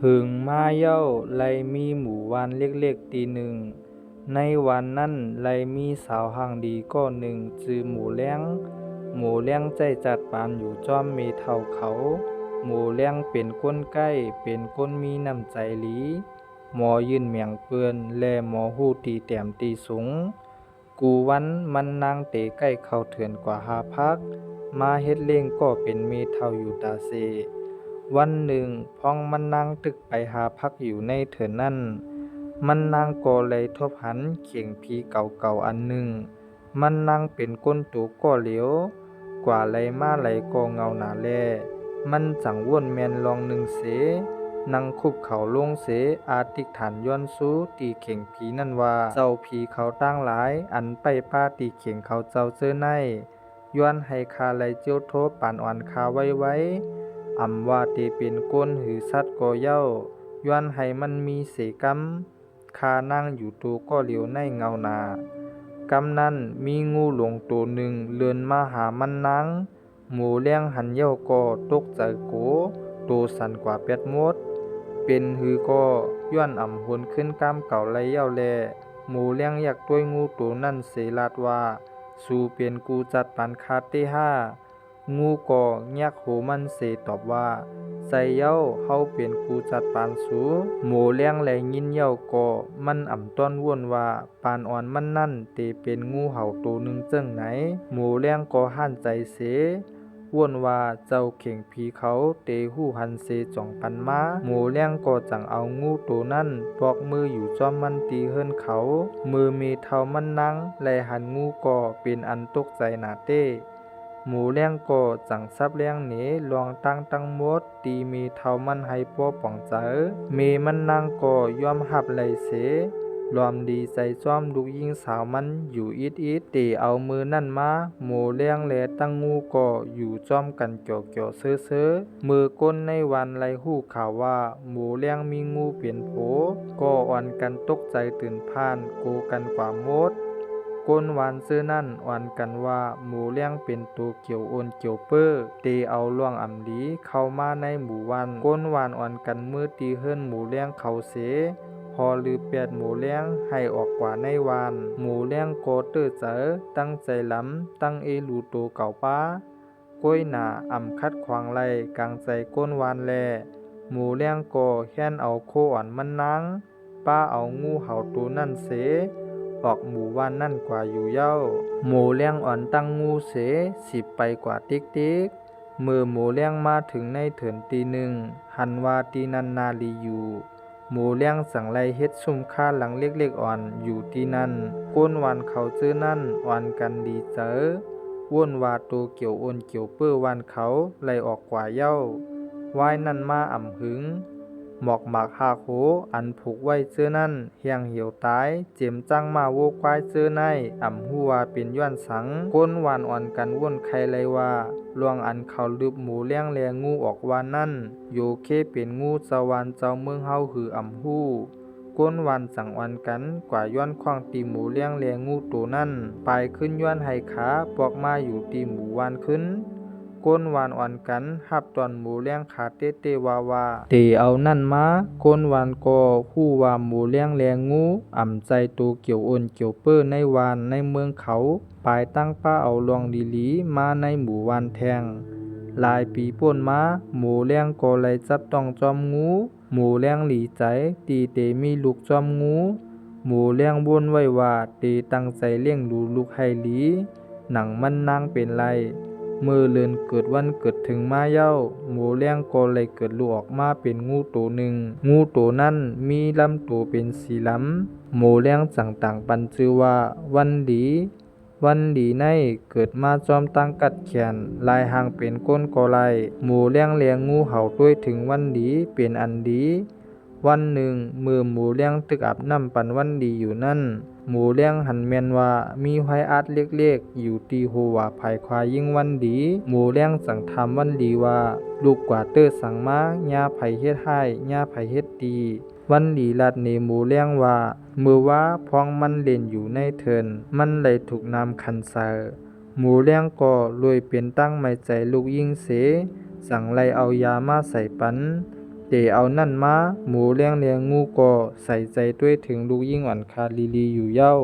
หึงมาเย้าไลมีหมู่วานเล็กๆตีหนึ่งในวันนั้นไลมีสาวห่างดีก็หนึ่งจือหมูเลี้ยงใจจัดปานอยู่จอมเมเท่าเขาหมูเลี้ยงเป็นก้นใกล้เป็นก้นมีน้ำใจหลีหมอยืนเมียงเปือนและหมอหูตีแต้มตีสูงกูวันมันนางเตะใกล้เข้าเถื่อนกว่าหาพักมาเฮ็ดเล่งก็เป็นเมเท่าอยู่ตาเซวันหนึ่งพ้องมันนางตึกไปหาพักอยู่ในเถื่อนนั่นมันนางก็เลยทบหันเขียงผีเก่าๆอันหนึ่งมันนางเป็นก้นตูก็เหลียวกว่าไหลมาไหลก็เงาหนาแลมันจังว่นแมนลองหนึ่งเสนังคุบเขาลงเสอาติกฐานย้อนสู้ตีเข่งผีนั่นว่าเจ้าผีเขาตั้งหลายอันไปป้าตีเข่งเขาเจ้าเจอในย้อนให้คาไหลเจียวโทปานอ่อนคาไว้อำว่าเตเป็นก้นหือสัตว์ก็เย้าย้อนให้มันมีเสกำคานั่งอยู่ตัวก็เหลียวในเงาหนากำนั้นมีงูหลงตัวหนึ่งเลือนมาหามันนางหมูเลี้ยงหันเย้าก็ตกใจโกตัวสั่นกว่าเป็ดมดเป็นหือก็ย้อนอ่ำหนขึ้นกามเก่าไรเย้าแลหมูเลี้ยงอยากต้วยงูตัวนั่นเสลาดว่าสู่เป็นกูจัดปันคาเต้ห้างูก็ยักโหมันเสตอบว่าใส่เย้าเฮาเป็นกูจัดปานสูหมูเลี้ยงแลยินเย้าก็มันอ่ำต้อนว่นว่าปานอ่อนมันนั่นเตเป็นงูเห่าตัวหนึ่งเจ้งไหนหมูเลี้ยงก็ห้านใจเสว่นว่าเจ้าเข่งผีเขาเตหู้หันเสจ่องปันมาหมูเลี้ยงก็จังเอางูตัวนั่นปอกมืออยู่จอมมันตีเฮิรนเขามือมีเท่ามันนั่งแลหันงูก็เป็นอันตกใจหนาเต้หมูเลี้ยงก็จังซับเลี้ยงเหนลองตั้งมดตีมีเท่ามันให้ป้อป่องเจอเมมันนางก็ยอมหับไหลเสรวมดีใจจ้อมลูกยิงสาวมันอยู่อิดเตเอามือนั่นมาหมูเลี้ยงแลตั้งงูก็อยู่จ้อมกันเกี่ยวเซ้อมือก้นในวันไหลหู้ข่าวว่าหมูเลี้ยงมีงูเปลี่ยนโผก็อ่อนกันตกใจตื่นพานโกกันกว่ามดก้นวานซื้อนั่นอ่อนกันว่าหมูเลี้ยงเป็นตัวเกี่ยวโอนเกี่ยวเป้อเตเอาล่วงอ่ำลีเข้ามาในหมู่วันก้นวานอ่อนกันมือตีเฮิรนหมูเลี้ยงเขาเสพอลือแปดหมูเลี้ยงให้ออกกว่าในวานหมูเลี้ยงโกเตอร์เจอตั้งใจล้ำตั้งเอลูโตเก่าป้าก้อยหนาอ่ำคัดขวางไหลกลางใจก้นวานแลหมูเลี้ยงโกแค้นเอาโคอ่อนมันนางป้าเอางูเห่าตัวนั่นเสออกหมู่ว่านนั่นกว่าอยู่เย้าหมูเลี้ยงอ่อนตั้งงูเสสิบไปกว่าติ๊กมือหมูเลี้ยงมาถึงในเถินตีหนึ่งหันว่าตีนันนาลีอยู่หมูเลี้ยงสั่งไล่เฮ็ดซุ่มค่าหลังเล็กๆอ่อนอยู่ที่นั่นก้นวันเขาเจอนั่นวันกันดีเจอว่นว่าตัวเกี่ยวโอนเกี่ยวเปื้อวันเขาไล่ออกกว่าเย้าวายนั่นมาอ่ำหึงหมอกหมากหากโหอันผูกไว้เจอนั่นเฮียงเหี่ยวตายเจียมจังมาโวควายเจอในอ่ำหัวเป็นย้อนสังก้นวานอ่อนกันว่นใครเลยว่าลวงอันเขาลืบหมูเลี้ยงแลงูออกวานนั่นโยเคเป็นงูเจ้าวานเจ้าเมืองเฮาหืออ่ำหู้ก้นวันสั่งวันกันกว่าย้อนควางตีหมูเลี้ยงแลงูตัวนั่นปลายขึ้นย้อนให้ขาปอกมาอยู่ตีหมูวานขึ้นก้นวานอ่อนกันหับตอนหมูเลี้ยงขาเต้วาเตเอานั่นมาก้นวานก็ฮู้ว่าหมูเลี้ยงแลงูอ่ำใจตัวเกี่ยวโอนเกี่ยวเปื้อในวานในเมืองเขาปลายตั้งป้าเอาลวงดีหลีมาในหมู่วานแทงหลายปีป่นมาหมูเลี้ยงก็เลยจับต้องจอมงูหมูเลี้ยงหลีใจตีเตมีลูกจอมงูหมูเลี้ยงบ่นไว้ว่าเตตั้งใจเลี้ยงดูลูกให้หลีหนังมันนางเป็นไรมือเลือนเกิดวันเกิดถึงมาเย้าหมูเลี้ยงก็เลยเกิดลูกออกมาเป็นงูตัวหนึ่งงูตัวนั้นมีลำตัวเป็นสีลำหมูเลี้ยงจังต่างปันชื่อว่าวันดีในเกิดมาจอมตั้งกัดแขนลายหางเป็นก้นกอไลหมูเลี้ยงงูเห่าด้วยถึงวันดีเป็นอันดีวันหนึ่งมือหมูเลี้ยงตึกอาบน้ำปันวันดีอยู่นั่นหมูเลี้ยงหันแมนว่ามีไว้อาดเล็กๆอยู่ตีหัวภายควายยิ่งวันดีหมูเลี้ยงสั่งทำวันดีว่าลูกกว่าเตอร์สั่งมาญาไผเฮ็ดให้ญาไผเฮ็ดดีวันดีลัดเนหมูเลี้ยงว่ามือว่าพองมันเล่นอยู่ในเถินมันเลยถูกนำคันเซอหมูเลี้ยงก็รวยเป็นตั้งไม่ใจลูกยิ่งเสสั่งไล่เอายามาใส่ปันเต เตเอานั่นมาหมูเลี้ยงงูก็ใส่ใจด้วยถึงลูกยิ่งหวันคาลีลีอยู่เย้า